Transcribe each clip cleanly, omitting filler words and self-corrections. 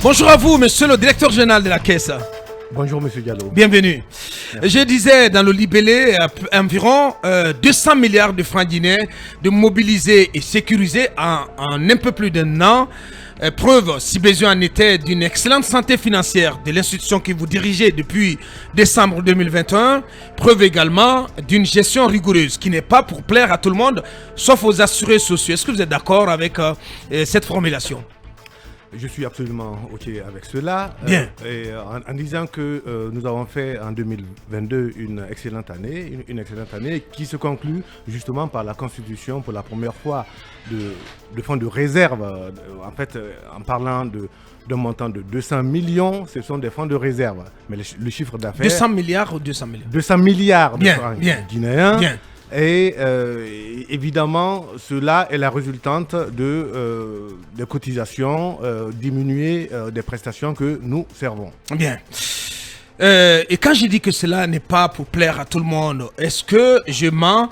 Bonjour à vous, monsieur le directeur général de la Caisse. Bonjour, monsieur Diallo. Bienvenue. Merci. Je disais dans le libellé environ 200 milliards de francs guinéens de mobiliser et sécuriser en un peu plus d'un an. Preuve, si besoin en était, d'une excellente santé financière de l'institution que vous dirigez depuis décembre 2021. Preuve également d'une gestion rigoureuse qui n'est pas pour plaire à tout le monde, sauf aux assurés sociaux. Est-ce que vous êtes d'accord avec cette formulation? Je suis absolument OK avec cela. Bien. En disant que nous avons fait en 2022 une excellente année qui se conclut justement par la constitution pour la première fois de fonds de réserve. En parlant d'un montant de 200 millions, ce sont des fonds de réserve. Mais le chiffre d'affaires... 200 milliards ou 200 millions 200 milliards de francs guinéens. Bien. Et évidemment, cela est la résultante des cotisations diminuées des prestations que nous servons. Bien. Et quand je dis que cela n'est pas pour plaire à tout le monde, est-ce que je mens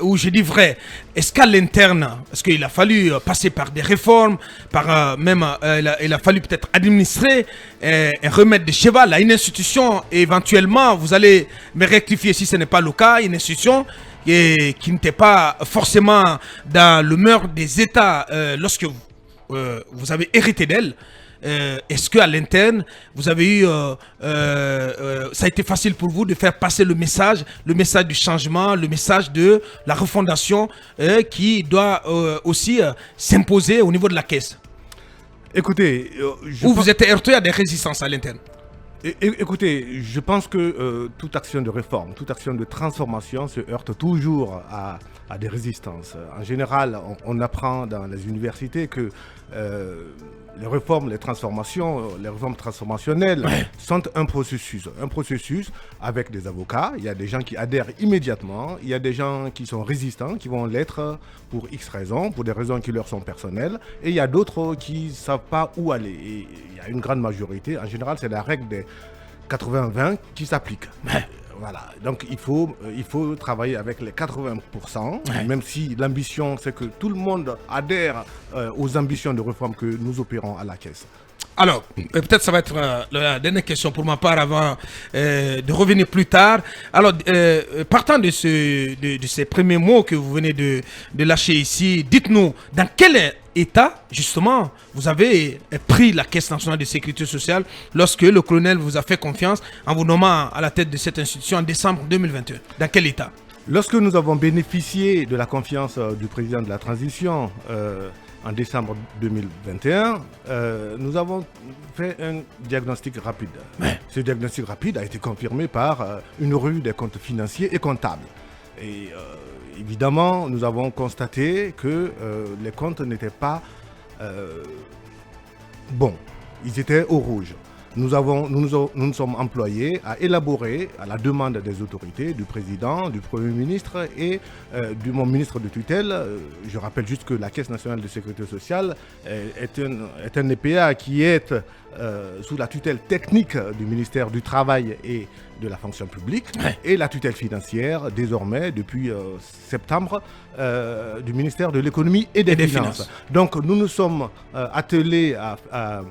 ou je dis vrai? Est-ce qu'à l'interne, parce qu'il a fallu passer par des réformes, il a fallu peut-être administrer un remède de cheval à une institution, et éventuellement, vous allez me rectifier si ce n'est pas le cas, une institution qui n'était pas forcément dans le mœurs des États lorsque vous avez hérité d'elle. Est-ce qu'à l'interne, vous avez eu, ça a été facile pour vous de faire passer le message du changement, le message de la refondation qui doit aussi s'imposer au niveau de la Caisse? Écoutez, vous êtes heurté à des résistances à l'interne? Écoutez, je pense que toute action de réforme, toute action de transformation se heurte toujours à des résistances. En général, on apprend dans les universités que les réformes transformationnelles sont un processus avec des avocats. Il y a des gens qui adhèrent immédiatement, il y a des gens qui sont résistants, qui vont l'être pour X raisons, pour des raisons qui leur sont personnelles, et il y a d'autres qui ne savent pas où aller. Et il y a une grande majorité, en général c'est la règle des 80-20 qui s'applique. Voilà, donc il faut travailler avec les 80%, même si l'ambition, c'est que tout le monde adhère aux ambitions de réforme que nous opérons à la Caisse. Alors, peut-être ça va être la dernière question pour ma part avant de revenir plus tard. Alors, partant de ces premiers mots que vous venez de lâcher ici, dites-nous dans quel état, justement, vous avez pris la Caisse nationale de sécurité sociale lorsque le colonel vous a fait confiance en vous nommant à la tête de cette institution en décembre 2021. Dans quel état? Lorsque nous avons bénéficié de la confiance du président de la transition en décembre 2021, nous avons fait un diagnostic rapide. Ce diagnostic rapide a été confirmé par une revue des comptes financiers et comptables. Et évidemment, nous avons constaté que les comptes n'étaient pas bons. Ils étaient au rouge. Nous nous sommes employés à élaborer, à la demande des autorités, du président, du Premier ministre et de mon ministre de tutelle. Je rappelle juste que la Caisse nationale de sécurité sociale est un EPA qui est sous la tutelle technique du ministère du Travail et de la fonction publique et la tutelle financière désormais depuis septembre du ministère de l'économie et des finances. Donc nous nous sommes attelés à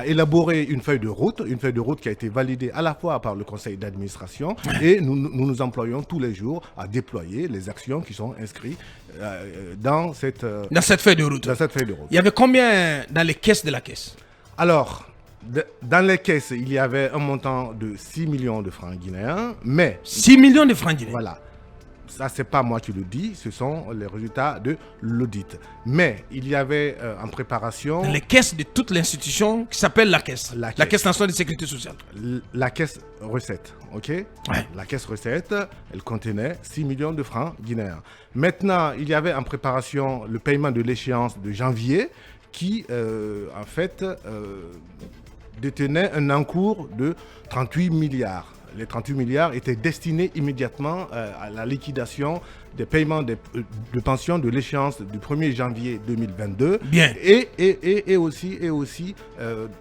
élaborer une feuille de route qui a été validée à la fois par le conseil d'administration et nous nous employons tous les jours à déployer les actions qui sont inscrites dans cette feuille de route. Il y avait combien dans les caisses de la Caisse? Alors, dans les caisses, il y avait un montant de 6 millions de francs guinéens, mais... 6 millions de francs guinéens? Voilà. Ça, c'est pas moi qui le dis, ce sont les résultats de l'audit. Mais il y avait en préparation... Dans les caisses de toute l'institution qui s'appelle la Caisse. La Caisse nationale de sécurité sociale. La Caisse recette, ok? La Caisse recette, elle contenait 6 millions de francs guinéens. Maintenant, il y avait en préparation le paiement de l'échéance de janvier qui, en fait... détenait un encours de 38 milliards. Les 38 milliards étaient destinés immédiatement à la liquidation des paiements de pensions de l'échéance du 1er janvier 2022. Bien. Et aussi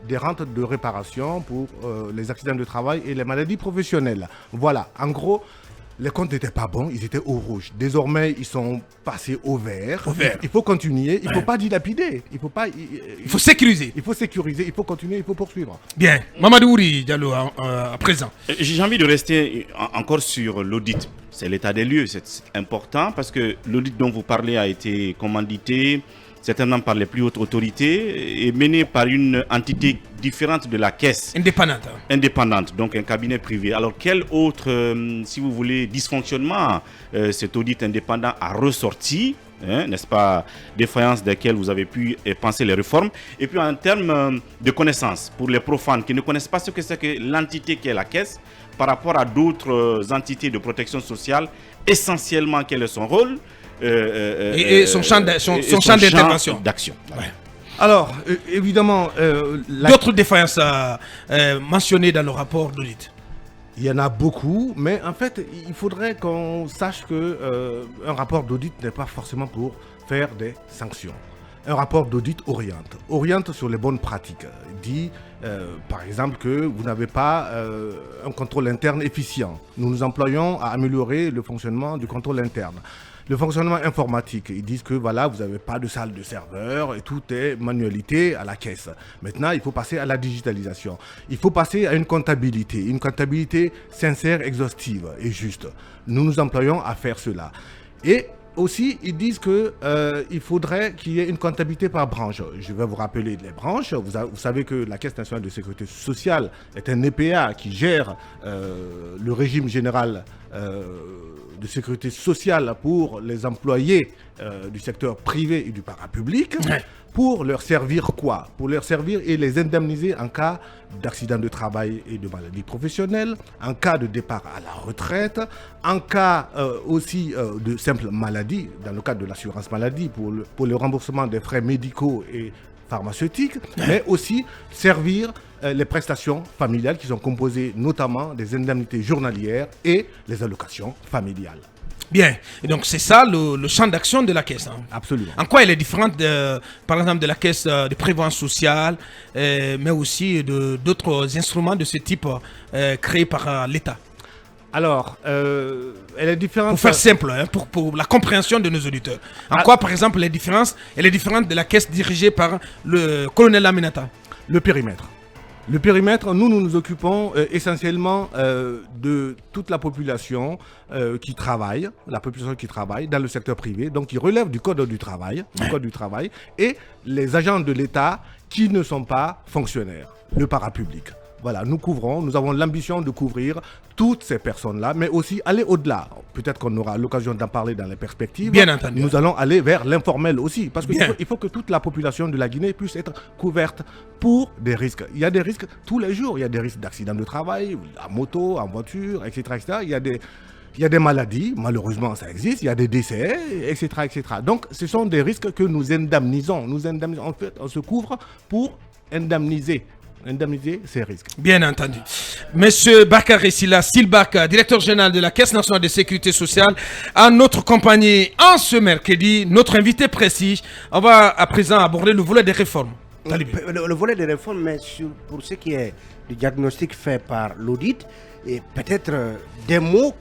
des rentes de réparation pour les accidents de travail et les maladies professionnelles. Voilà, en gros, les comptes n'étaient pas bons, ils étaient au rouge. Désormais, ils sont passés au vert. Au vert. Il faut continuer, il ne faut pas dilapider. Il faut sécuriser. Il faut sécuriser, il faut continuer, il faut poursuivre. Bien. Mamadou Ouri Diallo, à présent. J'ai envie de rester encore sur l'audit. C'est l'état des lieux, c'est important parce que l'audit dont vous parlez a été commandité certainement par les plus hautes autorités et mené par une entité différente de la caisse. Indépendante. Indépendante, donc un cabinet privé. Alors quel autre, si vous voulez, dysfonctionnement cet audit indépendant a ressorti, n'est-ce pas, défaillance desquelles vous avez pu penser les réformes. Et puis en termes de connaissances, pour les profanes qui ne connaissent pas ce que c'est que l'entité qui est la caisse, par rapport à d'autres entités de protection sociale, essentiellement quel est son rôle et son champ d'intervention. D'action. Ouais. Alors, évidemment... D'autres défaillances mentionnées dans le rapport d'audit? Il y en a beaucoup, mais en fait, il faudrait qu'on sache qu'un rapport d'audit n'est pas forcément pour faire des sanctions. Un rapport d'audit oriente sur les bonnes pratiques. Dit, par exemple, que vous n'avez pas un contrôle interne efficient. Nous nous employons à améliorer le fonctionnement du contrôle interne. Le fonctionnement informatique, ils disent que voilà, vous n'avez pas de salle de serveur et tout est manualité à la caisse. Maintenant, il faut passer à la digitalisation. Il faut passer à une comptabilité sincère, exhaustive et juste. Nous nous employons à faire cela. Et aussi, ils disent qu'il faudrait qu'il y ait une comptabilité par branche. Je vais vous rappeler les branches. Vous savez que la Caisse nationale de sécurité sociale est un EPA qui gère le régime général de sécurité sociale pour les employés du secteur privé et du parapublic. Ouais. Pour leur servir quoi? Pour leur servir et les indemniser en cas d'accident de travail et de maladie professionnelle, en cas de départ à la retraite, en cas aussi de simple maladie, dans le cadre de l'assurance maladie, pour le remboursement des frais médicaux et pharmaceutiques, mais aussi servir les prestations familiales qui sont composées notamment des indemnités journalières et les allocations familiales. Bien. Et donc, c'est ça le champ d'action de la caisse. Hein. Absolument. En quoi elle est différente, par exemple, de la caisse de prévoyance sociale, mais aussi d'autres instruments de ce type créés par l'État? Alors, elle est différente... Pour faire simple, hein, pour la compréhension de nos auditeurs. En quoi, par exemple, elle est différente de la caisse dirigée par le colonel Aminata? Le périmètre. Le périmètre, nous nous occupons essentiellement de toute la population qui travaille, dans le secteur privé, donc qui relève du code du travail, et les agents de l'État qui ne sont pas fonctionnaires, le parapublic. Voilà, nous avons l'ambition de couvrir toutes ces personnes-là, mais aussi aller au-delà. Peut-être qu'on aura l'occasion d'en parler dans les perspectives. Bien entendu. Nous allons aller vers l'informel aussi, parce qu'il faut que toute la population de la Guinée puisse être couverte pour des risques. Il y a des risques tous les jours. Il y a des risques d'accidents de travail, à moto, en voiture, etc. etc. Il y a des maladies, malheureusement ça existe, il y a des décès, etc. etc. Donc ce sont des risques que nous indemnisons. En fait, on se couvre pour indemniser ces risques. Bien entendu. Monsieur Bakary Silla Silbaka, directeur général de la Caisse nationale de sécurité sociale, à notre compagnie en ce mercredi, notre invité précis. On va à présent aborder le volet des réformes. Le volet des réformes, mais pour ce qui est du diagnostic fait par l'audit, et peut-être des mots,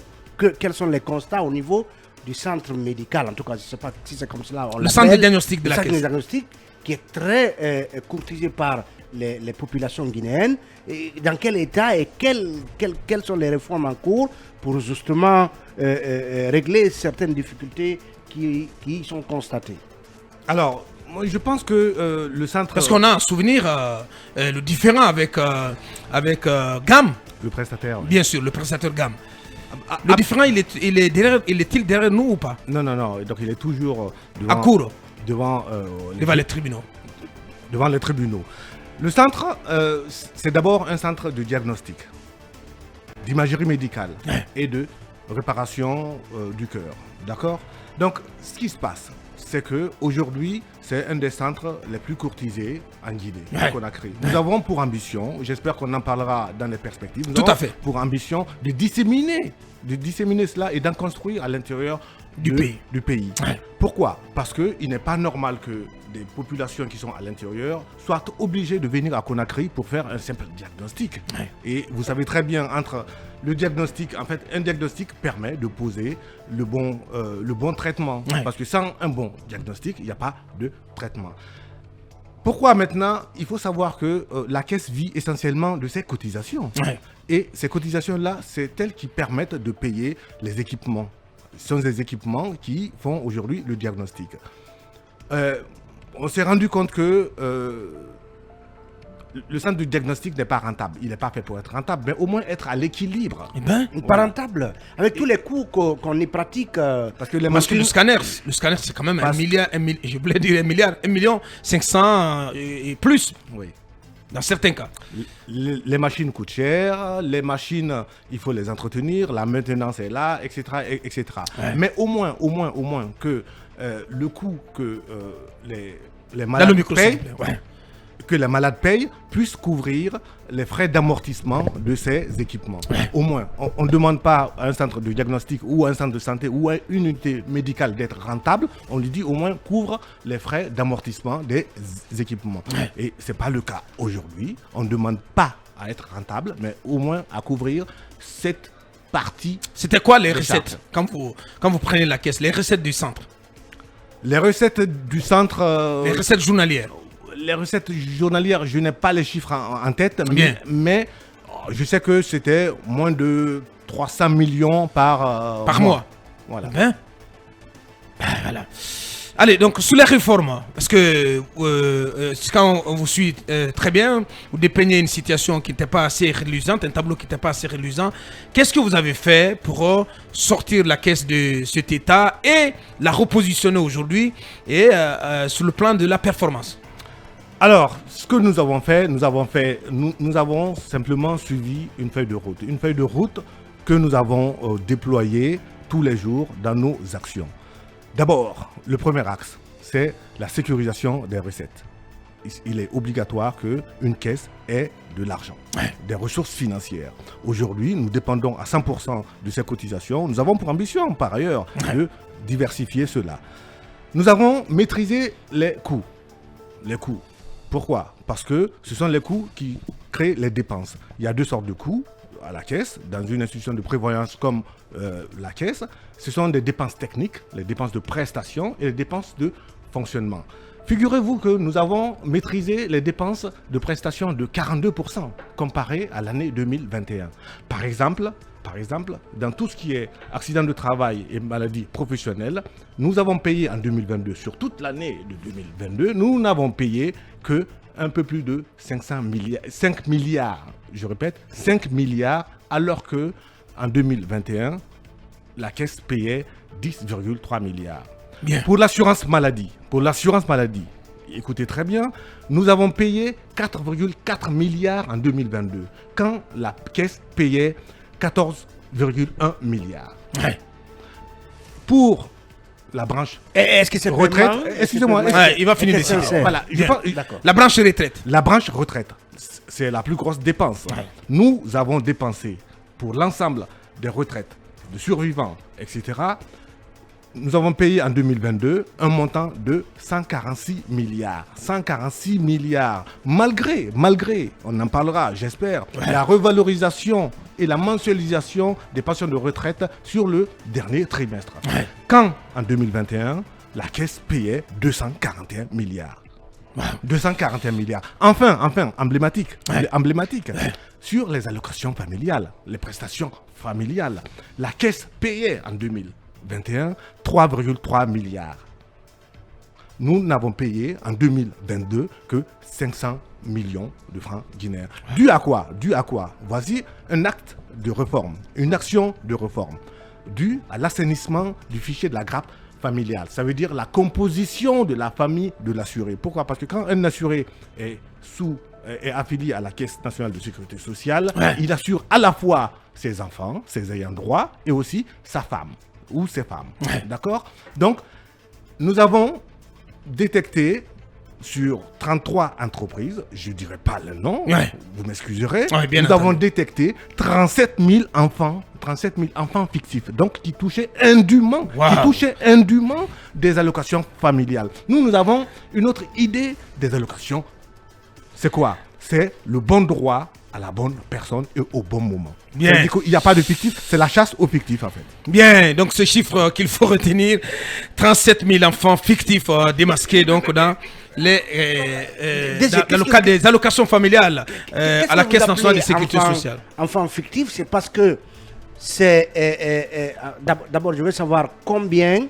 quels sont les constats au niveau du centre médical, en tout cas, je ne sais pas si c'est comme cela. Le centre de diagnostic de la Caisse. Le centre de diagnostic qui est très courtisé par les populations guinéennes. Et dans quel état et quelles sont les réformes en cours pour justement régler certaines difficultés qui sont constatées? Alors, moi, je pense que le centre... Parce qu'on a un souvenir, le différent avec GAM. Le prestataire. Bien sûr, le prestataire GAM. Le différent, il est-il derrière nous ou pas? Non. Donc il est toujours devant, à court. Devant les tribunaux. Devant les tribunaux. Le centre, c'est d'abord un centre de diagnostic, d'imagerie médicale et de réparation du cœur. D'accord? Donc, ce qui se passe, c'est qu'aujourd'hui, c'est un des centres les plus courtisés en Guinée, qu'on a créé. Nous avons pour ambition, j'espère qu'on en parlera dans les perspectives, nous avons pour ambition de disséminer cela et d'en construire à l'intérieur du pays. Pourquoi? Parce qu'il n'est pas normal que des populations qui sont à l'intérieur soient obligées de venir à Conakry pour faire un simple diagnostic. Ouais. Et vous savez très bien, entre le diagnostic, en fait, un diagnostic permet de poser le bon traitement. Ouais. Parce que sans un bon diagnostic, il n'y a pas de traitement. Pourquoi maintenant? Il faut savoir que la caisse vit essentiellement de ses cotisations. Ouais. Et ces cotisations-là, c'est elles qui permettent de payer les équipements. Ce sont des équipements qui font aujourd'hui le diagnostic. On s'est rendu compte que le centre de diagnostic n'est pas rentable. Il n'est pas fait pour être rentable, mais au moins être à l'équilibre. Eh ben, Pas rentable. Avec tous les coûts qu'on y pratique. Parce que les parce que machines, le scanner c'est quand même Parce- je voulais dire 1 million 500 et plus, oui. dans certains cas. Les machines coûtent cher, les machines, il faut les entretenir, la maintenance est là, etc. etc. Ouais. Mais au moins que le coût que les Dans le malades micro, s'il payent, vous plaît. Ouais. que les malades payent, puisse couvrir les frais d'amortissement de ces équipements. Au moins, on ne demande pas à un centre de diagnostic ou à un centre de santé ou à une unité médicale d'être rentable, on lui dit au moins couvre les frais d'amortissement des équipements. Et ce n'est pas le cas aujourd'hui. On ne demande pas à être rentable, mais au moins à couvrir cette partie. C'était quoi les Les recettes quand vous prenez la caisse, les recettes du centre, Les recettes du centre... les recettes journalières? Les recettes journalières, je n'ai pas les chiffres en tête, Bien. mais je sais que c'était moins de 300 millions par Par mois. Voilà. Ben, voilà. Allez, donc sur les réformes, parce que quand on vous suit très bien, vous dépeignez une situation qui n'était pas assez reluisante, un tableau qui n'était pas assez reluisant. Qu'est-ce que vous avez fait pour sortir la caisse de cet état et la repositionner aujourd'hui et sur le plan de la performance? Alors, ce que nous avons fait, nous avons simplement suivi une feuille de route. Une feuille de route que nous avons déployée tous les jours dans nos actions. D'abord, le premier axe, c'est la sécurisation des recettes. Il est obligatoire qu'une caisse ait de l'argent, des ressources financières. Aujourd'hui, nous dépendons à 100% de ces cotisations. Nous avons pour ambition, par ailleurs, de diversifier cela. Nous avons maîtrisé les coûts. Les coûts. Pourquoi? Parce que ce sont les coûts qui créent les dépenses. Il y a deux sortes de coûts à la caisse, dans une institution de prévoyance comme la caisse. Ce sont des dépenses techniques, les dépenses de prestation et les dépenses de fonctionnement. Figurez-vous que nous avons maîtrisé les dépenses de prestation de 42% comparé à l'année 2021. Par exemple, dans tout ce qui est accident de travail et maladies professionnelles, nous avons payé en 2022, sur toute l'année de 2022, nous n'avons payé que un peu plus de 5 milliards, je répète, 5 milliards, alors que en 2021, la caisse payait 10,3 milliards. Bien. Pour l'assurance maladie, écoutez très bien, nous avons payé 4,4 milliards en 2022, quand la caisse payait 14,1 milliards. Ouais. Pour la branche Est-ce que c'est retraite, vraiment- excusez-moi, Ouais, il va finir Est-ce de que décider. c'est- voilà, je Bien. pense- D'accord. La branche retraite. la branche retraite, c'est la plus grosse dépense. Ouais. Nous avons dépensé pour l'ensemble des retraites de survivants, etc. Nous avons payé en 2022 un montant de 146 milliards. 146 milliards. Malgré, on en parlera, j'espère, la revalorisation et la mensualisation des pensions de retraite sur le dernier trimestre. Quand, en 2021, la caisse payait 241 milliards. 241 milliards. Enfin, emblématique. Emblématique. Sur les allocations familiales, les prestations familiales. La caisse payait en 2021 3,3 milliards. Nous n'avons payé en 2022 que 500 millions de francs guinéens. Dû à quoi? Voici un acte de réforme, une action de réforme, dû à l'assainissement du fichier de la grappe familiale. Ça veut dire la composition de la famille de l'assuré. Pourquoi? Parce que quand un assuré est affilié à la Caisse nationale de sécurité sociale, il assure à la fois ses enfants, ses ayants droit, et aussi sa femme ou ses femmes. D'accord? Donc, nous avons détecté sur 33 entreprises, je ne dirais pas le nom, Ouais. vous m'excuserez, Ouais, bien nous avons entendu. détecté 37 000 enfants fictifs, donc qui touchaient indûment, Wow. des allocations familiales. Nous avons une autre idée des allocations. C'est quoi? C'est le bon droit à la bonne personne et au bon moment. Bien. Ça veut dire qu'il n'y a pas de fictif, c'est la chasse aux fictifs en fait. Bien, donc ce chiffre qu'il faut retenir, 37 000 enfants fictifs démasqués donc dans les Déjà, dans le qu'est-ce cas que- des allocations familiales Qu'est-ce à la que Caisse vous nationale de appelez sécurité enfant- sociale. Enfant fictif, c'est parce que c'est. D'abord, je veux savoir combien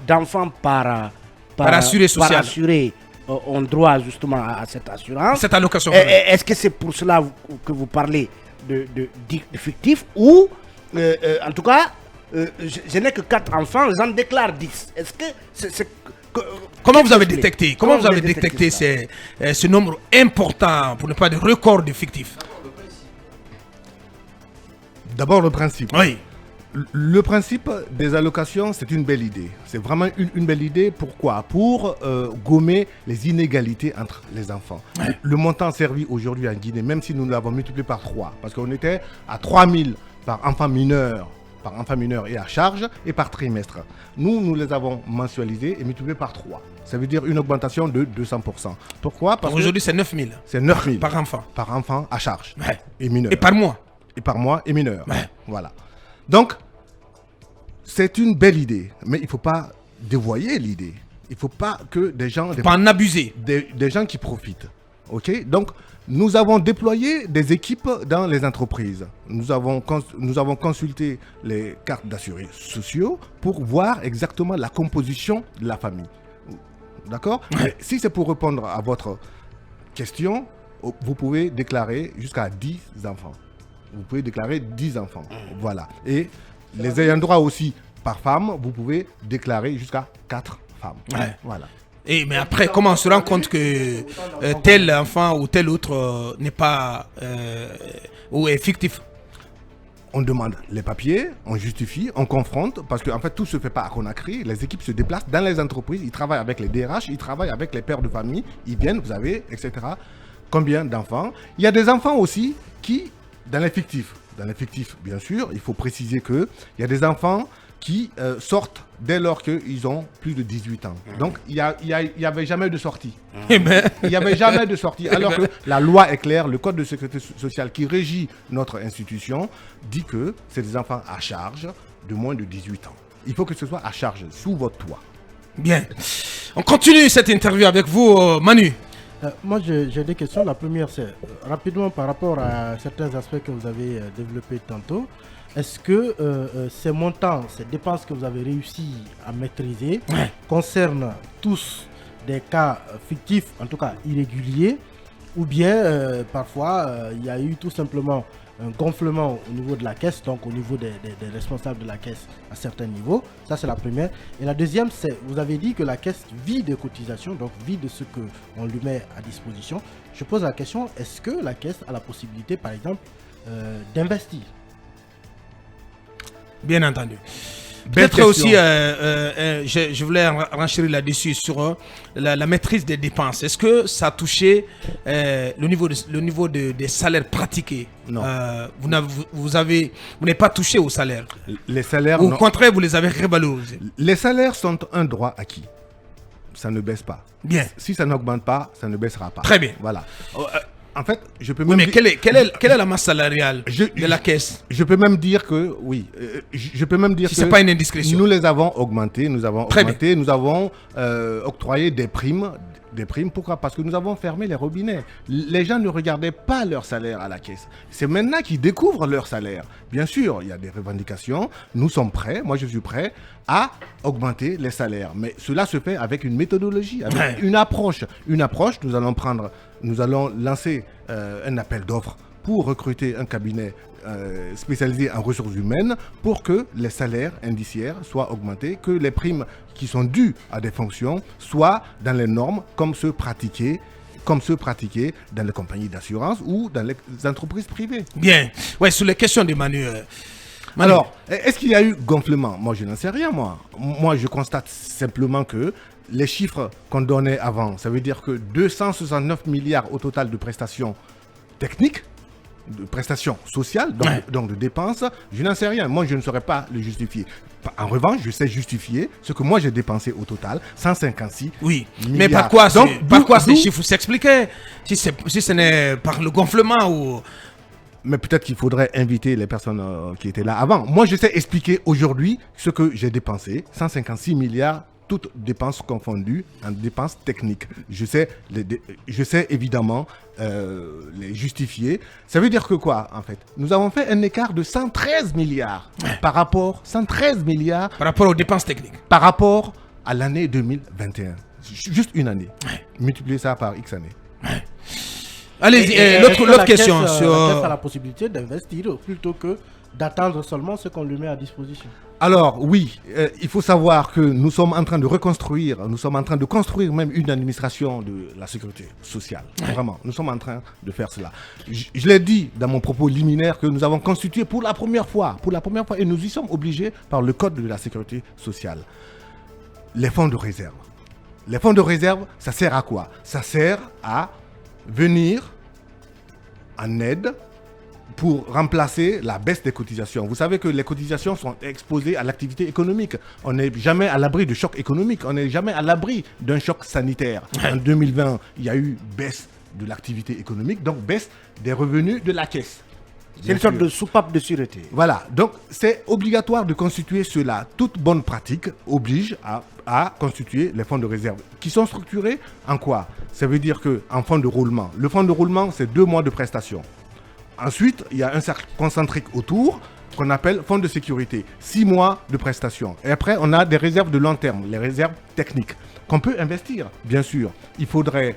d'enfants par assuré social. par assuré, ont droit justement à cette assurance. Cette allocation familiale. Est-ce que c'est pour cela que vous parlez de fictif ou, en tout cas, je n'ai que 4 enfants, j'en déclare 10. Est-ce que Comment vous avez qu'est-ce que détecté, c'est? comment vous avez détecté détecté ça? ce nombre important, pour ne pas dire record de fictifs? D'abord le principe. Oui. Le principe des allocations, c'est une belle idée. C'est vraiment une belle idée. Pourquoi? Pour gommer les inégalités entre les enfants. Ouais. Le montant servi aujourd'hui en Guinée, même si nous l'avons multiplié par 3, parce qu'on était à 3 000 par enfant mineur et à charge et par trimestre. Nous les avons mensualisés et multipliés par 3. Ça veut dire une augmentation de 200%. Pourquoi? Parce que Aujourd'hui, c'est 9 000 c'est 9 000 par enfant. par enfant à charge Ouais. et mineur. Et par mois. Et par mois et mineur. Ouais. Voilà. Donc, c'est une belle idée, mais il ne faut pas dévoyer l'idée. Il ne faut pas que des gens, Pas en abuser. des gens qui profitent. Ok? Donc, nous avons déployé des équipes dans les entreprises. Nous avons consulté les cartes d'assurés sociaux pour voir exactement la composition de la famille. D'accord? Mais si c'est pour répondre à votre question, vous pouvez déclarer jusqu'à 10 enfants. Vous pouvez déclarer 10 enfants. Voilà. Et les ayants droit aussi par femme, vous pouvez déclarer jusqu'à 4 femmes. Ouais. Voilà. Mais après, comment on se rend compte que tel enfant ou tel autre n'est pas ou est fictif? On demande les papiers, on justifie, on confronte, parce qu'en fait tout se fait pas à Conakry. Les équipes se déplacent dans les entreprises, ils travaillent avec les DRH, ils travaillent avec les pères de famille, ils viennent, vous avez, etc. Combien d'enfants? Il y a des enfants aussi qui, dans les fictifs, bien sûr, il faut préciser qu'il y a des enfants qui sortent dès lors qu'ils ont plus de 18 ans. Donc il y avait jamais de sortie. Eh ben, Il n'y avait jamais de sortie. Alors que la loi est claire, le code de sécurité sociale qui régit notre institution dit que c'est des enfants à charge de moins de 18 ans. Il faut que ce soit à charge, sous votre toit. bien. On continue cette interview avec vous, Manu. Moi, j'ai des questions. La première, c'est rapidement par rapport à certains aspects que vous avez développés tantôt. Est-ce que ces montants, ces dépenses que vous avez réussi à maîtriser concernent tous des cas fictifs, en tout cas irréguliers, ou bien parfois il y a eu tout simplement un gonflement au niveau de la caisse, donc au niveau des responsables de la caisse à certains niveaux. Ça, c'est la première. Et la deuxième, c'est, vous avez dit que la caisse vit des cotisations, donc vit de ce qu'on lui met à disposition. Je pose la question, est-ce que la caisse a la possibilité, par exemple, d'investir? Bien entendu. Belle Peut-être aussi, question. je voulais renchérir là-dessus sur la maîtrise des dépenses. Est-ce que ça a touché le niveau des salaires pratiqués? Non. Vous n'avez pas touché aux salaires. Les salaires, Ou au non. contraire, vous les avez revalorisés. Les salaires sont un droit acquis. Ça ne baisse pas. Bien. Si ça n'augmente pas, ça ne baissera pas. Très bien. Voilà. En fait, je peux Oui, même mais dire- quelle est la masse salariale de la caisse? Je peux même dire que, oui, je peux même dire Si que c'est pas une indiscrétion. nous les avons augmentés, Très nous avons octroyé des primes. Pourquoi? Parce que nous avons fermé les robinets. Les gens ne regardaient pas leur salaire à la caisse. C'est maintenant qu'ils découvrent leur salaire. Bien sûr, il y a des revendications. Nous sommes prêts, moi je suis prêt à augmenter les salaires. Mais cela se fait avec une méthodologie, avec Ouais. une approche. Nous allons lancer un appel d'offres pour recruter un cabinet spécialisé en ressources humaines pour que les salaires indiciaires soient augmentés, que les primes qui sont dues à des fonctions soient dans les normes comme ceux pratiqués dans les compagnies d'assurance ou dans les entreprises privées. Bien. Ouais, sur les questions de Manu. Manu. Alors, est-ce qu'il y a eu gonflement? Moi, je n'en sais rien, moi. Moi, je constate simplement que les chiffres qu'on donnait avant, ça veut dire que 269 milliards au total de prestations techniques, de prestations sociales, donc de dépenses, je n'en sais rien. Moi, je ne saurais pas le justifier. En revanche, je sais justifier ce que moi j'ai dépensé au total, 156 Oui, milliards. mais par quoi, Donc, ces chiffres s'expliquaient si ce n'est par le gonflement ou... Mais peut-être qu'il faudrait inviter les personnes qui étaient là avant. Moi, je sais expliquer aujourd'hui ce que j'ai dépensé, 156 milliards, toutes dépenses confondues en dépenses techniques. Je sais évidemment les justifier. Ça veut dire que quoi, en fait? Nous avons fait un écart de 113 milliards par rapport aux dépenses techniques. Par rapport à l'année 2021. Juste une année. Multiplier ça par X années. Allez-y, l'autre question. La caisse a la possibilité d'investir plutôt que d'attendre seulement ce qu'on lui met à disposition. Alors oui, il faut savoir que nous sommes en train de reconstruire, nous sommes en train de construire même une administration de la sécurité sociale. Vraiment, nous sommes en train de faire cela. Je l'ai dit dans mon propos liminaire que nous avons constitué pour la première fois, et nous y sommes obligés par le code de la sécurité sociale, les fonds de réserve. Les fonds de réserve, ça sert à quoi? Ça sert à venir en aide pour remplacer la baisse des cotisations. Vous savez que les cotisations sont exposées à l'activité économique. On n'est jamais à l'abri de choc économique, on n'est jamais à l'abri d'un choc sanitaire. En 2020, il y a eu baisse de l'activité économique, donc baisse des revenus de la caisse. C'est une sorte de soupape de sûreté. Voilà, donc c'est obligatoire de constituer cela. Toute bonne pratique oblige à constituer les fonds de réserve qui sont structurés en quoi? Ça veut dire qu'en fonds de roulement, le fonds de roulement, c'est 2 mois de prestations. Ensuite, il y a un cercle concentrique autour qu'on appelle fonds de sécurité, 6 mois de prestations. Et après, on a des réserves de long terme, les réserves techniques, qu'on peut investir, bien sûr. Il faudrait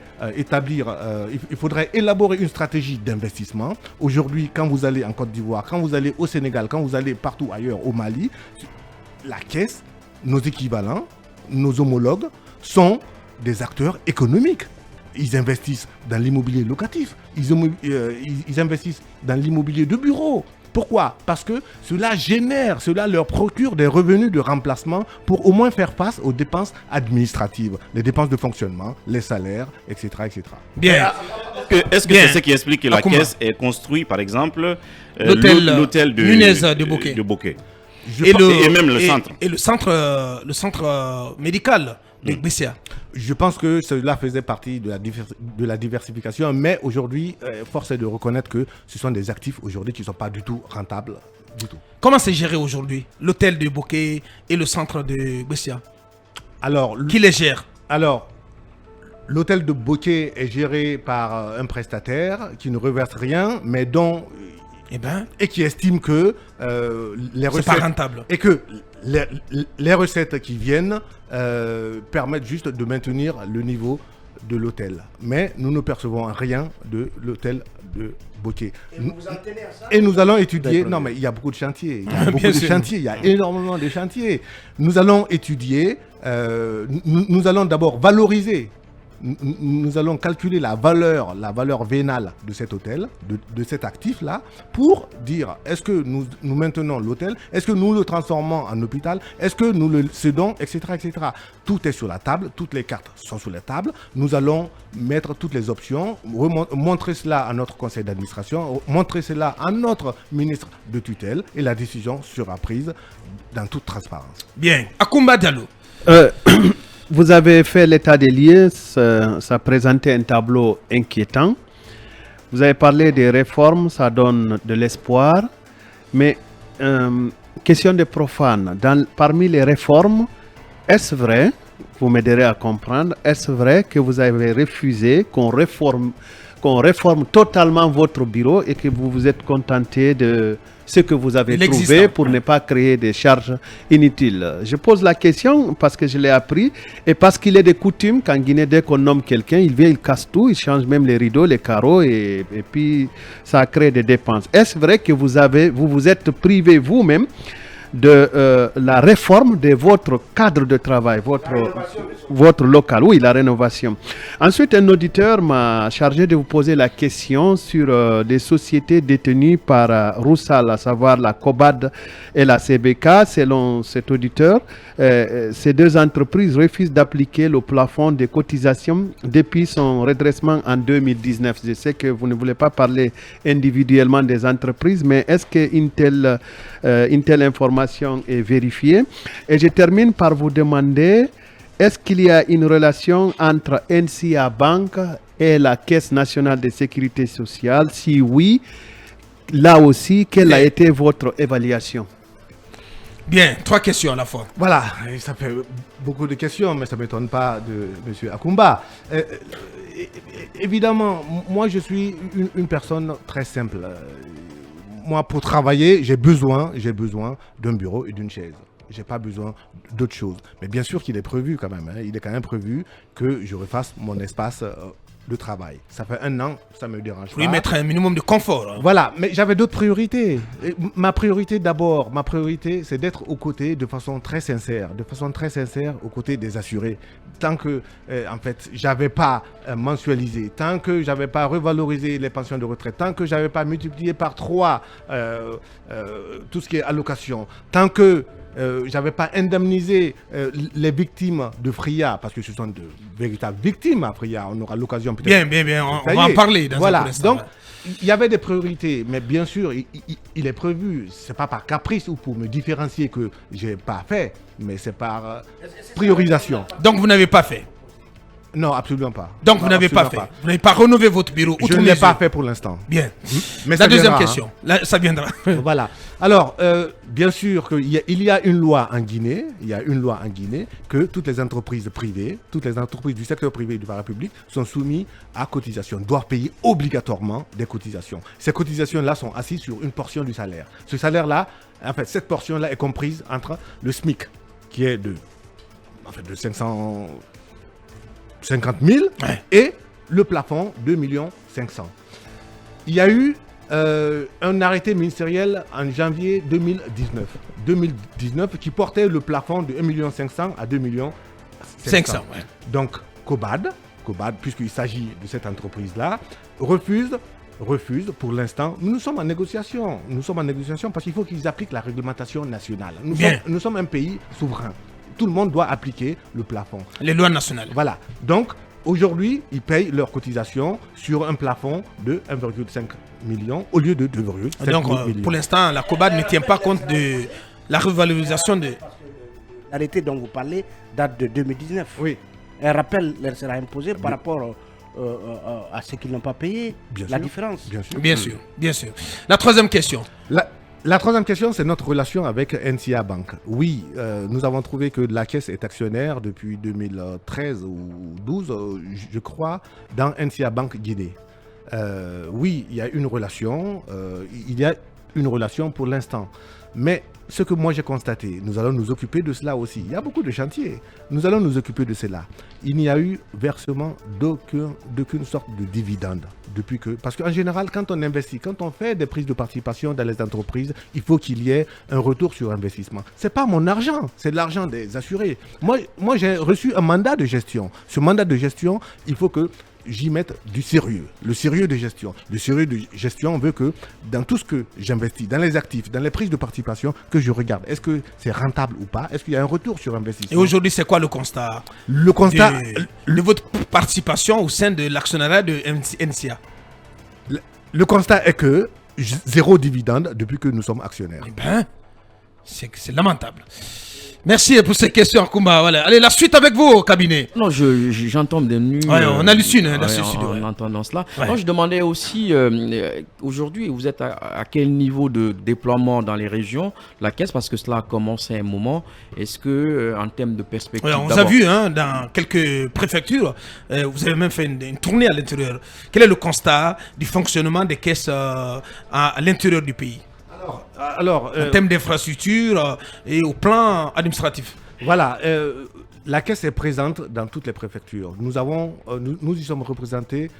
élaborer une stratégie d'investissement. Aujourd'hui, quand vous allez en Côte d'Ivoire, quand vous allez au Sénégal, quand vous allez partout ailleurs, au Mali, la caisse, nos équivalents, nos homologues, sont des acteurs économiques. Ils investissent dans l'immobilier locatif, ils investissent dans l'immobilier de bureau. Pourquoi? Parce que cela leur procure des revenus de remplacement pour au moins faire face aux dépenses administratives, les dépenses de fonctionnement, les salaires, etc. etc. Bien. Est-ce que c'est ce qui explique que la caisse est construite, par exemple, l'hôtel de Nunez de Bokeh. Et même le centre. Et le centre médical de Bessia. Je pense que cela faisait partie de la diversification, mais aujourd'hui, force est de reconnaître que ce sont des actifs aujourd'hui qui ne sont pas du tout rentables. Du tout. Comment c'est géré aujourd'hui, l'hôtel de Bokeh et le centre de Bessia? Alors, qui les gère? Alors, l'hôtel de Bokeh est géré par un prestataire qui ne reverse rien, mais dont... et qui estime que les recettes... C'est pas rentable. Et que les recettes qui viennent permettent juste de maintenir le niveau de l'hôtel. Mais nous ne percevons rien de l'hôtel de Bokeh. Et nous allons étudier... Non, mais il y a beaucoup de chantiers. Il y a énormément de chantiers. Nous allons étudier... nous allons d'abord valoriser... Nous allons calculer la valeur vénale de cet hôtel, de cet actif-là, pour dire est-ce que nous maintenons l'hôtel, est-ce que nous le transformons en hôpital, est-ce que nous le cédons, etc., etc. Tout est sur la table, toutes les cartes sont sur la table. Nous allons mettre toutes les options, montrer cela à notre conseil d'administration, montrer cela à notre ministre de tutelle, et la décision sera prise dans toute transparence. Bien. Akoumba Diallo. Vous avez fait l'état des lieux, ça présentait un tableau inquiétant. Vous avez parlé des réformes, ça donne de l'espoir. Mais question de profane, parmi les réformes, est-ce vrai, vous m'aiderez à comprendre, est-ce vrai que vous avez refusé qu'on réforme totalement votre bureau et que vous vous êtes contenté de ce que vous avez trouvé pour ne pas créer des charges inutiles? Je pose la question parce que je l'ai appris et parce qu'il est de coutume qu'en Guinée, dès qu'on nomme quelqu'un, il vient, il casse tout, il change même les rideaux, les carreaux et puis ça crée des dépenses. Est-ce vrai que vous vous êtes privé vous-même la réforme de votre cadre de travail, votre local. Oui, la rénovation. Ensuite, un auditeur m'a chargé de vous poser la question sur des sociétés détenues par Roussal, à savoir la COBAD et la CBK. Selon cet auditeur, ces deux entreprises refusent d'appliquer le plafond des cotisations depuis son redressement en 2019. Je sais que vous ne voulez pas parler individuellement des entreprises, mais est-ce qu'une telle information est vérifiée? Et je termine par vous demander, est-ce qu'il y a une relation entre NCA Bank et la Caisse nationale de sécurité sociale? Si oui, là aussi, quelle a été votre évaluation? Bien, 3 questions à la fois. Voilà, et ça fait beaucoup de questions, mais ça ne m'étonne pas de M. Akumba. Évidemment, moi je suis une personne très simple. Moi, pour travailler, j'ai besoin d'un bureau et d'une chaise. Je n'ai pas besoin d'autre chose. Mais bien sûr qu'il est prévu quand même. Il est quand même prévu que je refasse mon espace de travail. Ça fait 1 an, ça ne me dérange pas. Pour y mettre un minimum de confort. Hein. Voilà, mais j'avais d'autres priorités. Ma priorité d'abord, c'est d'être aux côtés de façon très sincère, aux côtés des assurés. Tant que, en fait, j'avais pas mensualisé, tant que j'avais pas revalorisé les pensions de retraite, tant que j'avais pas multiplié par 3 tout ce qui est allocation, tant que j'avais pas indemnisé les victimes de Fria, parce que ce sont de véritables victimes à Fria. On aura l'occasion peut-être. Bien, on va en parler dans un instant. Donc, il y avait des priorités, mais bien sûr, il est prévu. C'est pas par caprice ou pour me différencier que j'ai pas fait, mais c'est par priorisation. Donc, vous n'avez pas fait? Non, absolument pas. Donc, vous n'avez pas fait? Vous n'avez pas rénové votre bureau? Je ne l'ai pas fait pour l'instant. Bien. Mais la deuxième question, là, ça viendra. Voilà. Alors, bien sûr qu'il y a une loi en Guinée, que toutes les entreprises privées, toutes les entreprises du secteur privé et du parapublic sont soumises à cotisation, doivent payer obligatoirement des cotisations. Ces cotisations-là sont assises sur une portion du salaire. Ce salaire-là, en fait, cette portion-là est comprise entre le SMIC, qui est de 550 000 et le plafond de 2 500 000. Il y a eu un arrêté ministériel en janvier 2019 qui portait le plafond de 1 500 000 à 2 500 000. Donc COBAD, puisqu'il s'agit de cette entreprise-là, refuse pour l'instant. Nous sommes en négociation. Parce qu'il faut qu'ils appliquent la réglementation nationale. Nous sommes un pays souverain. Tout le monde doit appliquer le plafond. Les lois nationales. Voilà. Donc, aujourd'hui, ils payent leur cotisation sur un plafond de 1,5 million au lieu de 2,5 millions. Donc, pour l'instant, la COBAD ne tient pas compte de la revalorisation de... L'arrêté dont vous parlez date de 2019. Oui. Un rappel leur sera imposé par rapport à ceux qui n'ont pas payé. Différence. Bien sûr. La troisième question. La troisième question, c'est notre relation avec NCA Bank. Oui, nous avons trouvé que la Caisse est actionnaire depuis 2013 ou 2012, je crois, dans NCA Bank Guinée. Oui, il y a une relation. Pour l'instant. Mais ce que moi j'ai constaté, nous allons nous occuper de cela aussi. Il y a beaucoup de chantiers. Nous allons nous occuper de cela. Il n'y a eu versement d'aucune sorte de dividende depuis que... Parce qu'en général, quand on investit, quand on fait des prises de participation dans les entreprises, il faut qu'il y ait un retour sur investissement. Ce n'est pas mon argent, c'est l'argent des assurés. Moi, j'ai reçu un mandat de gestion. Ce mandat de gestion, il faut que j'y mette du sérieux, le sérieux de gestion. Le sérieux de gestion veut que dans tout ce que j'investis, dans les actifs, dans les prises de participation, que je regarde, est-ce que c'est rentable ou pas? Est-ce qu'il y a un retour sur investissement? Et aujourd'hui, c'est quoi le constat? Le constat de votre participation au sein de l'actionnariat de NCA? Le constat est que 0 dividende depuis que nous sommes actionnaires. Eh bien, c'est lamentable. Merci pour ces questions, Koumba. Voilà. Allez, la suite avec vous au cabinet. Non, j'entends des nuits. Ouais, on hallucine dans ce studio. En entendant cela. Ouais. Non, je demandais aussi, aujourd'hui, vous êtes à quel niveau de déploiement dans les régions, la Caisse, parce que cela a commencé à un moment. Est-ce que, en termes de perspective. Ouais, on vous a vu dans quelques préfectures, vous avez même fait une tournée à l'intérieur. Quel est le constat du fonctionnement des caisses à l'intérieur du pays? Alors, en termes d'infrastructure et au plan administratif. Voilà, la Caisse est présente dans toutes les préfectures. Nous y sommes représentés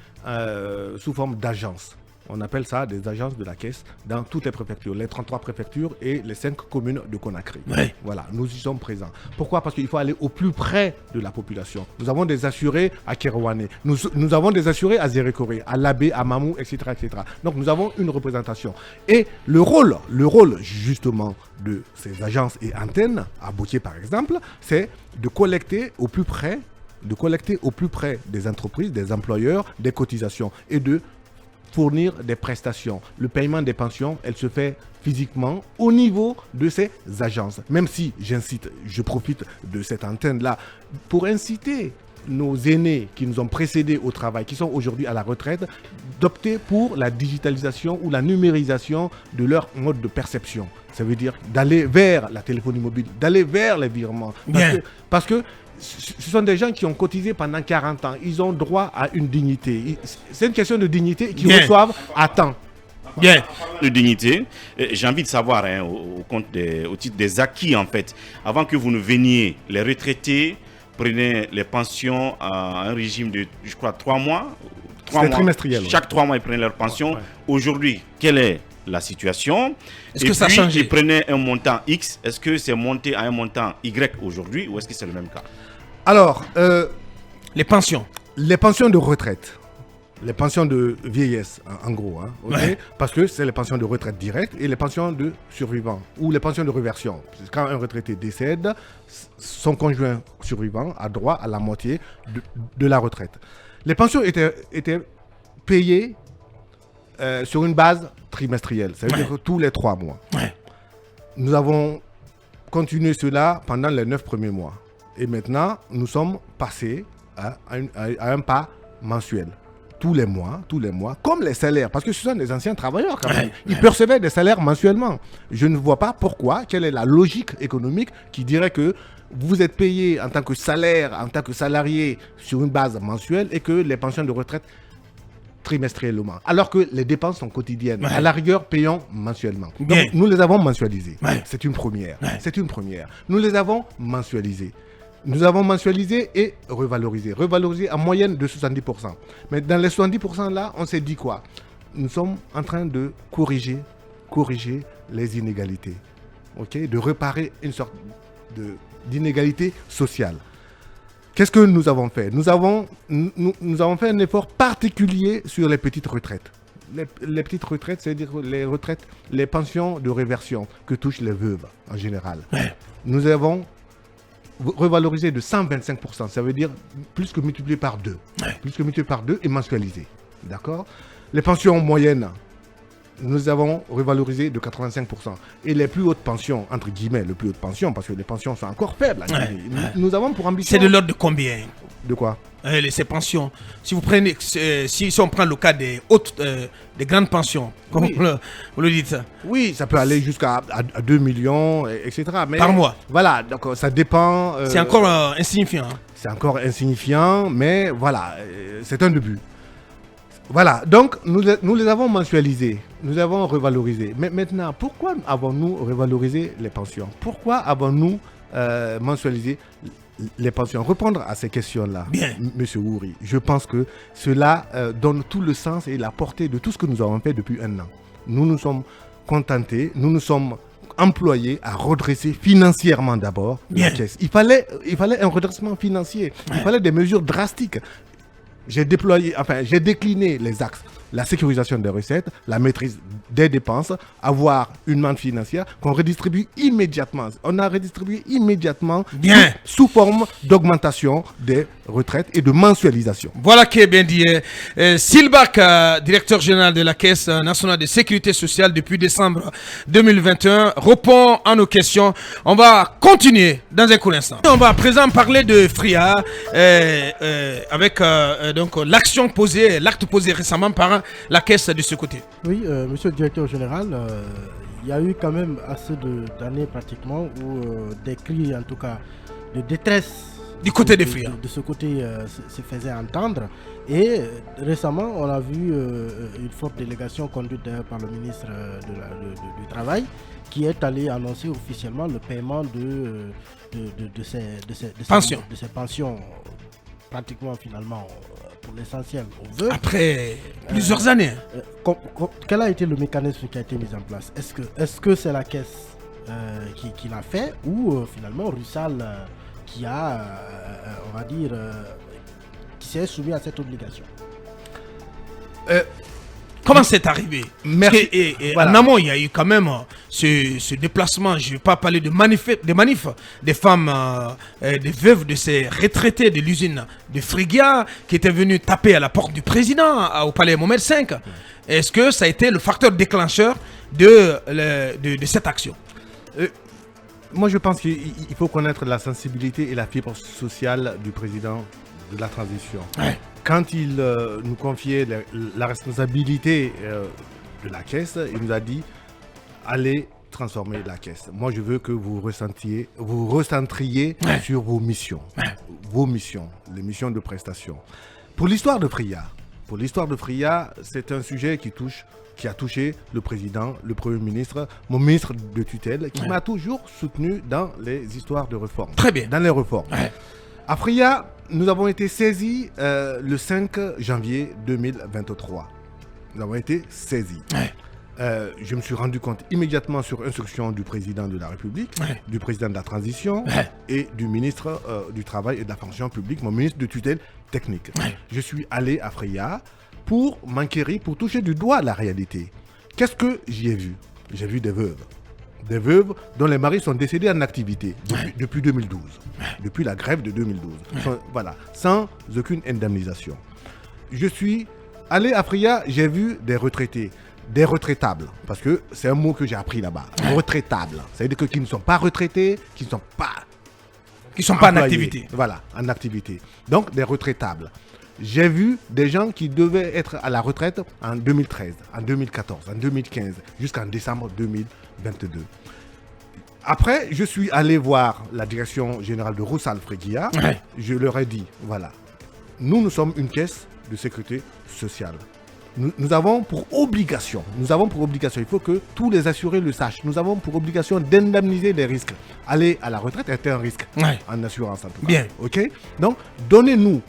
sous forme d'agence. On appelle ça des agences de la caisse dans toutes les préfectures, les 33 préfectures et les 5 communes de Conakry. Ouais. Voilà, nous y sommes présents. Pourquoi? Parce qu'il faut aller au plus près de la population. Nous avons des assurés à Kérouané, nous avons des assurés à Zérékoré, à Labé, à Mamou, etc., etc. Donc nous avons une représentation. Et le rôle justement de ces agences et antennes, à Boutier par exemple, c'est de collecter au plus près des entreprises, des employeurs, des cotisations et de fournir des prestations. Le paiement des pensions, elle se fait physiquement au niveau de ces agences. Même si, j'incite, je profite de cette antenne-là pour inciter nos aînés qui nous ont précédés au travail, qui sont aujourd'hui à la retraite, d'opter pour la digitalisation ou la numérisation de leur mode de perception. Ça veut dire d'aller vers la téléphonie mobile, d'aller vers les virements. Parce que ce sont des gens qui ont cotisé pendant 40 ans. Ils ont droit à une dignité. C'est une question de dignité qu'ils reçoivent à temps. Bien. De dignité. J'ai envie de savoir, au titre des acquis, en fait, avant que vous ne veniez, les retraités prenaient les pensions à un régime de, je crois, 3 mois. C'est trimestriel. Chaque 3 mois, ils prenaient leur pension. Aujourd'hui, quelle est la situation? Est-ce que ça a changé? Ils prenaient un montant X. Est-ce que c'est monté à un montant Y aujourd'hui ou est-ce que c'est le même cas? Alors, les pensions. Les pensions de retraite, les pensions de vieillesse, en gros, hein, okay? Ouais. Parce que c'est les pensions de retraite directe et les pensions de survivants ou les pensions de réversion. Quand un retraité décède, son conjoint survivant a droit à la moitié de la retraite. Les pensions étaient payées sur une base trimestrielle, ça veut dire que tous les 3 mois. Ouais. Nous avons continué cela pendant les 9 premiers mois. Et maintenant, nous sommes passés à un pas mensuel. Tous les mois, comme les salaires, parce que ce sont des anciens travailleurs quand même. Ils percevaient des salaires mensuellement. Je ne vois pas pourquoi, quelle est la logique économique qui dirait que vous êtes payé en tant que salaire, en tant que salarié sur une base mensuelle et que les pensions de retraite trimestriellement, alors que les dépenses sont quotidiennes. À la rigueur, payons mensuellement. Donc, nous les avons mensualisés. C'est une première. C'est une première. Nous les avons mensualisés. Nous avons mensualisé et revalorisé. Revalorisé en moyenne de 70%. Mais dans les 70% là, on s'est dit quoi? Nous sommes en train de corriger les inégalités. Okay? De réparer une sorte d'inégalité sociale. Qu'est-ce que nous avons fait? Nous avons fait un effort particulier sur les petites retraites. Les petites retraites, c'est-à-dire les retraites, les pensions de réversion que touchent les veuves en général. Nous avons revalorisé de 125%, ça veut dire plus que multiplié par 2. Plus que multiplié par 2 et mensualisé. D'accord? Les pensions moyennes, nous avons revalorisé de 85%. Et les plus hautes pensions, entre guillemets, les plus hautes pensions, parce que les pensions sont encore faibles. Nous avons pour ambition... C'est de l'ordre de combien? De quoi? Ces pensions. Si vous prenez, si on prend le cas des hautes, des grandes pensions, comme vous le dites. Oui, ça peut aller jusqu'à 2 millions, etc. Mais par mois. Voilà, donc ça dépend. C'est encore insignifiant. C'est encore insignifiant, mais voilà, c'est un début. Voilà, donc nous les avons mensualisés, nous avons revalorisé. Mais maintenant, pourquoi avons-nous revalorisé les pensions? Pourquoi avons-nous mensualisé les pensions? Répondre à ces questions-là, Monsieur Ouri, je pense que cela donne tout le sens et la portée de tout ce que nous avons fait depuis 1 an. Nous nous sommes contentés, nous nous sommes employés à redresser financièrement d'abord la caisse. Il fallait un redressement financier, il fallait des mesures drastiques. J'ai décliné les axes. La sécurisation des recettes, la maîtrise des dépenses, avoir une manne financière qu'on redistribue immédiatement. On a redistribué immédiatement sous forme d'augmentation des retraites et de mensualisation. Voilà qui est bien dit. Silbak, directeur général de la Caisse nationale de sécurité sociale depuis décembre 2021, répond à nos questions. On va continuer dans un court instant. On va à présent parler de FRIA avec donc l'acte posé récemment par la Caisse de ce côté. Oui, monsieur le directeur général, il y a eu quand même assez d'années pratiquement où des cris, en tout cas, de détresse du côté des FRIA. De ce côté se faisaient entendre. Et récemment, on a vu une forte délégation conduite d'ailleurs par le ministre du Travail qui est allé annoncer officiellement le paiement de ces pensions pratiquement finalement pour l'essentiel, on veut. Après plusieurs années. Quel a été le mécanisme qui a été mis en place? Est-ce que c'est la caisse qui l'a fait ou finalement Russal qui a, on va dire, qui s'est soumis à cette obligation? Comment c'est arrivé? Merci. Voilà. En amont, il y a eu quand même ce déplacement. Je ne vais pas parler de manifs, des femmes, des veuves de ces retraités de l'usine de Frigia qui étaient venus taper à la porte du président au palais Mohamed V. Est-ce que ça a été le facteur déclencheur de cette action? Moi, je pense qu'il faut connaître la sensibilité et la fibre sociale du président de la transition. Ouais. Quand il nous confiait la responsabilité de la caisse, il nous a dit allez transformer la caisse. Moi, je veux que vous recentriez sur vos missions, les missions de prestation. Pour l'histoire de Fria, c'est un sujet qui a touché le président, le Premier ministre, mon ministre de tutelle, qui m'a toujours soutenu dans les histoires de réforme. Très bien. Dans les réformes. Ouais. À Fria, nous avons été saisis le 5 janvier 2023. Nous avons été saisis. Ouais. Je me suis rendu compte immédiatement sur instruction du président de la République, du président de la transition et du ministre du Travail et de la fonction publique, mon ministre de tutelle technique. Ouais. Je suis allé à Fria pour m'enquérir, pour toucher du doigt la réalité. Qu'est-ce que j'y ai vu? J'ai vu des veuves dont les maris sont décédés en activité depuis 2012, depuis la grève de 2012, voilà, sans aucune indemnisation. Je suis allé à Fria, j'ai vu des retraités, des retraitables, parce que c'est un mot que j'ai appris là-bas, retraitables, c'est-à-dire que qui ne sont pas retraités, qui ne sont pas en activité. Voilà, en activité. Donc des retraitables. J'ai vu des gens qui devaient être à la retraite en 2013, en 2014, en 2015, jusqu'en décembre 2022. Après, je suis allé voir la direction générale de Russal Frigia. Ouais. Je leur ai dit, voilà, nous sommes une caisse de sécurité sociale. Nous avons pour obligation, il faut que tous les assurés le sachent, nous avons pour obligation d'indemniser les risques. Aller à la retraite est un risque, en assurance en tout cas. Bien. Ok. Donc, donnez-nous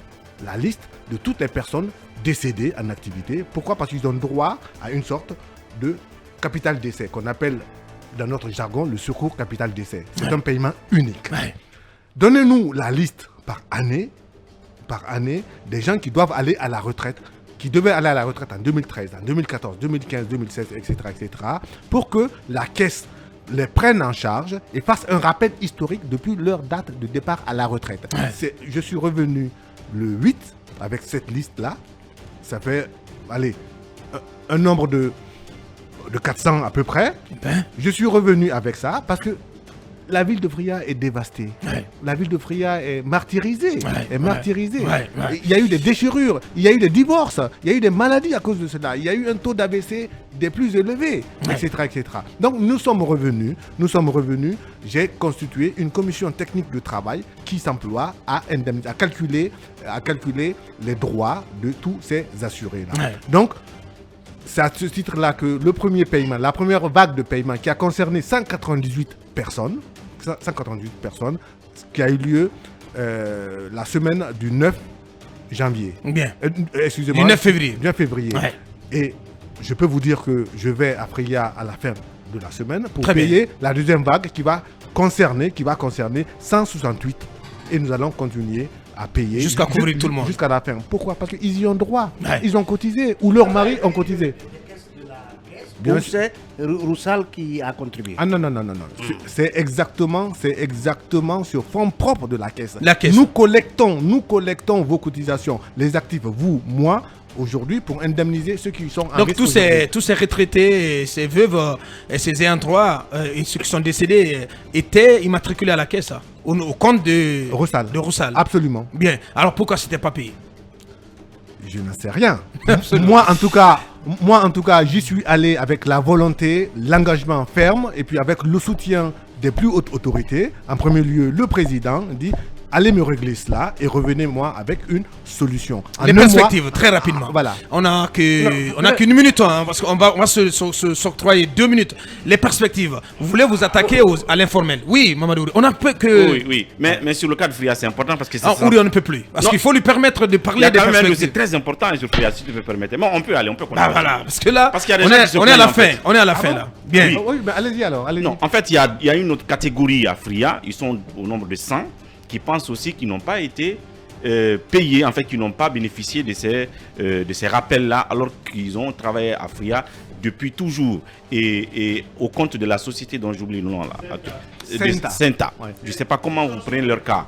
la liste de toutes les personnes décédées en activité. Pourquoi? Parce qu'ils ont droit à une sorte de capital décès qu'on appelle dans notre jargon le secours capital décès. C'est un paiement unique. Donnez-nous la liste par année des gens qui doivent aller à la retraite, qui devaient aller à la retraite en 2013, en 2014, 2015, 2016, etc., pour que la caisse les prenne en charge et fasse un rappel historique depuis leur date de départ à la retraite. Je suis revenu le 8 avec cette liste-là. Ça fait, un nombre de 400 à peu près. Je suis revenu avec ça parce que la ville de Fria est dévastée. La ville de Fria est martyrisée. Il y a eu des déchirures, il y a eu des divorces, il y a eu des maladies à cause de cela. Il y a eu un taux d'AVC des plus élevés, etc. Donc nous sommes revenus. J'ai constitué une commission technique de travail qui s'emploie à calculer les droits de tous ces assurés-là. Donc, c'est à ce titre-là que le premier paiement, la première vague de paiement qui a concerné 198 personnes, qui a eu lieu la semaine du 9 janvier. Bien. Excusez-moi. Du 9 février. 9 février. Et je peux vous dire que je vais à Fria à la fin de la semaine pour payer la deuxième vague qui va concerner 168. Et nous allons continuer à payer jusqu'à couvrir tout le monde. Jusqu'à la fin. Pourquoi? Parce qu'ils y ont droit. Ils ont cotisé ou leurs maris ont cotisé. Ou c'est Russal qui a contribué? Ah non. C'est exactement sur fonds propres de la caisse. Nous collectons vos cotisations, les actifs, vous, moi, aujourd'hui, pour indemniser ceux qui sont en donc risque. tous ces retraités, ces veuves et ces ayants droit et ceux qui sont décédés étaient immatriculés à la caisse, au compte de Russal. Absolument. Bien. Alors pourquoi c'était pas payé? Je n'en sais rien. Moi, en tout cas, j'y suis allé avec la volonté, l'engagement ferme et puis avec le soutien des plus hautes autorités. En premier lieu, le président dit allez me régler cela et revenez-moi avec une solution. En Les un mois, perspectives, très rapidement. voilà. On n'a qu'une minute, hein, parce qu'on va s'octroyer 2 minutes. Les perspectives. Vous voulez vous attaquer à l'informel? Oui, Mamadou. On n'a peu que... Oui. Mais sur le cas de Fria, c'est important parce que c'est Ah, ça. Ouri, on ne peut plus. Parce qu'il faut lui permettre de Il y parler a des quand même un perspectives. dossier très important sur Fria, si tu peux permettre. Mais on peut aller, on peut continuer. Ah, voilà, parce que là, Parce qu'il y a des on gens qui se est à la plaignent, en fin. fait. On est à la fin, bon là. Bien. Oui. Oui, mais allez-y alors. Allez-y. Non, en fait, il y a une autre catégorie à Fria. Ils sont au nombre de 100 qui pensent aussi qu'ils n'ont pas été payés, en fait, qui n'ont pas bénéficié de ces rappels-là, alors qu'ils ont travaillé à Fria depuis toujours. Et au compte de la société dont j'oublie le nom là. Senta. Ouais. Je ne sais pas comment vous prenez leur cas.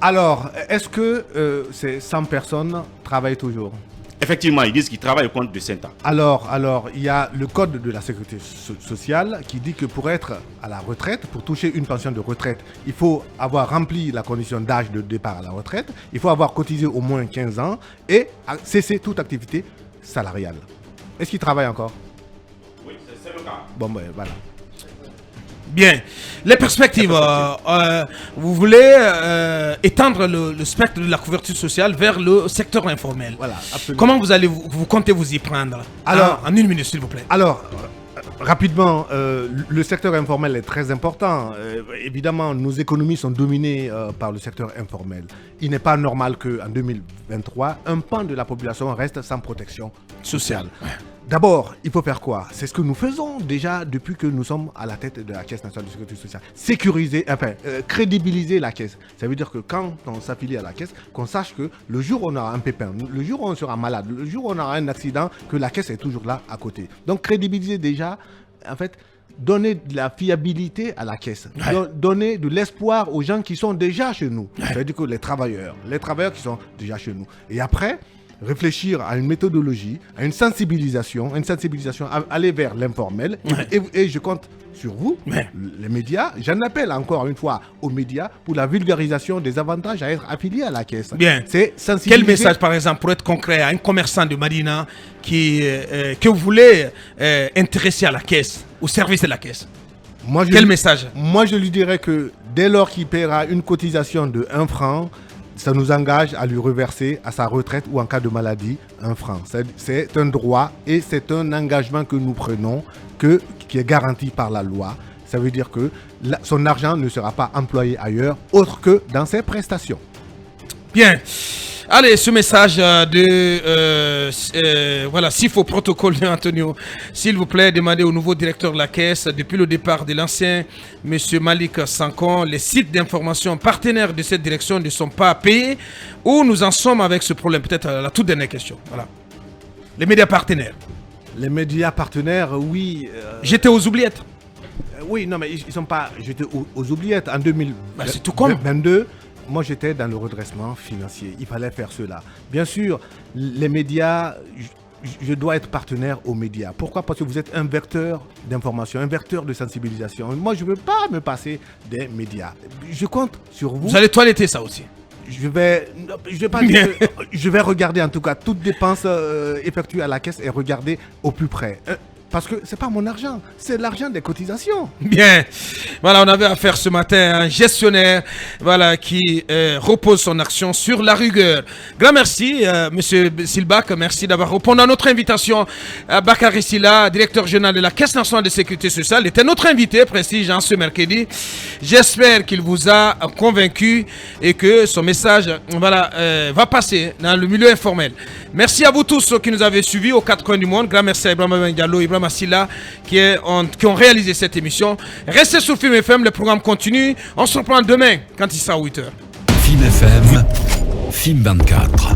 Alors, est-ce que ces 100 personnes travaillent toujours? Effectivement, ils disent qu'ils travaillent au compte de Senta. Alors, il y a le code de la sécurité sociale qui dit que pour être à la retraite, pour toucher une pension de retraite, il faut avoir rempli la condition d'âge de départ à la retraite, il faut avoir cotisé au moins 15 ans et cesser toute activité salariale. Est-ce qu'ils travaillent encore? Oui, c'est le cas. Bon, ben voilà. Bien. Les perspectives. Vous voulez étendre le spectre de la couverture sociale vers le secteur informel. Voilà, absolument. Comment vous comptez vous y prendre? Alors, en 1 minute, s'il vous plaît. Alors, rapidement, le secteur informel est très important. Évidemment, nos économies sont dominées par le secteur informel. Il n'est pas normal qu'en 2023, un pan de la population reste sans protection sociale. Ouais. D'abord, il faut faire quoi? C'est ce que nous faisons déjà depuis que nous sommes à la tête de la Caisse nationale de sécurité sociale. Sécuriser, crédibiliser la Caisse. Ça veut dire que quand on s'affilie à la Caisse, qu'on sache que le jour où on aura un pépin, le jour où on sera malade, le jour où on aura un accident, que la Caisse est toujours là à côté. Donc, crédibiliser déjà, en fait, donner de la fiabilité à la Caisse. Ouais. Donner de l'espoir aux gens qui sont déjà chez nous. Ouais. Ça veut dire que les travailleurs qui sont déjà chez nous. Et après, réfléchir à une méthodologie, à une sensibilisation, aller vers l'informel. Ouais. Et je compte sur vous, Ouais. les médias. J'en appelle encore une fois aux médias pour la vulgarisation des avantages à être affilié à la Caisse. Bien. C'est sensibiliser. Quel message, par exemple, pour être concret, à un commerçant de Madina que vous voulez intéresser à la Caisse, au service de la Caisse? Quel message? Moi, je lui dirais que dès lors qu'il paiera une cotisation de 1 franc, ça nous engage à lui reverser à sa retraite ou en cas de maladie 1 franc. C'est un droit et c'est un engagement que nous prenons qui est garanti par la loi. Ça veut dire que son argent ne sera pas employé ailleurs autre que dans ses prestations. Bien. Allez, ce message voilà, s'il faut protocole d'Antonio, s'il vous plaît, demandez au nouveau directeur de la Caisse, depuis le départ de l'ancien M. Malik Sankon, les sites d'information partenaires de cette direction ne sont pas payés. Où nous en sommes avec ce problème? Peut-être la toute dernière question. Voilà. Les médias partenaires. Les médias partenaires, oui. J'étais aux oubliettes. Oui, non, mais ils ne sont pas jetés aux oubliettes. En 2022, moi, j'étais dans le redressement financier. Il fallait faire cela. Bien sûr, les médias, je dois être partenaire aux médias. Pourquoi? Parce que vous êtes un vecteur d'information, un vecteur de sensibilisation. Moi, je ne veux pas me passer des médias. Je compte sur vous. Vous allez toiletter ça aussi. Je vais pas dire que, je vais regarder en tout cas toutes dépenses effectuées à la Caisse et regarder au plus près. Parce que c'est pas mon argent, c'est l'argent des cotisations. Bien. Voilà, on avait affaire ce matin à un gestionnaire, voilà, qui repose son action sur la rigueur. Grand merci, Monsieur Silbak, merci d'avoir répondu à notre invitation. Bakary Silla, directeur général de la Caisse nationale de sécurité sociale, était notre invité prestige en ce mercredi. J'espère qu'il vous a convaincu et que son message, voilà, va passer dans le milieu informel. Merci à vous tous qui nous avez suivis aux 4 coins du monde. Grand merci à Ibrahima Diallo, Ibrahima Silla qui ont réalisé cette émission. Restez sur Film FM, le programme continue. On se reprend demain quand il sera 8h. Film FM, Film 24.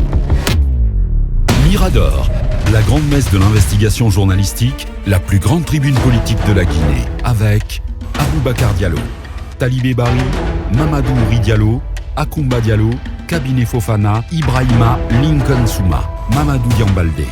Mirador, la grande messe de l'investigation journalistique, la plus grande tribune politique de la Guinée, avec Aboubacar Diallo, Talibé Bari, Mamadou Ouri Diallo, Akoumba Diallo, Cabinet Fofana, Ibrahima Lincoln Souma, Mamadou Diambalde.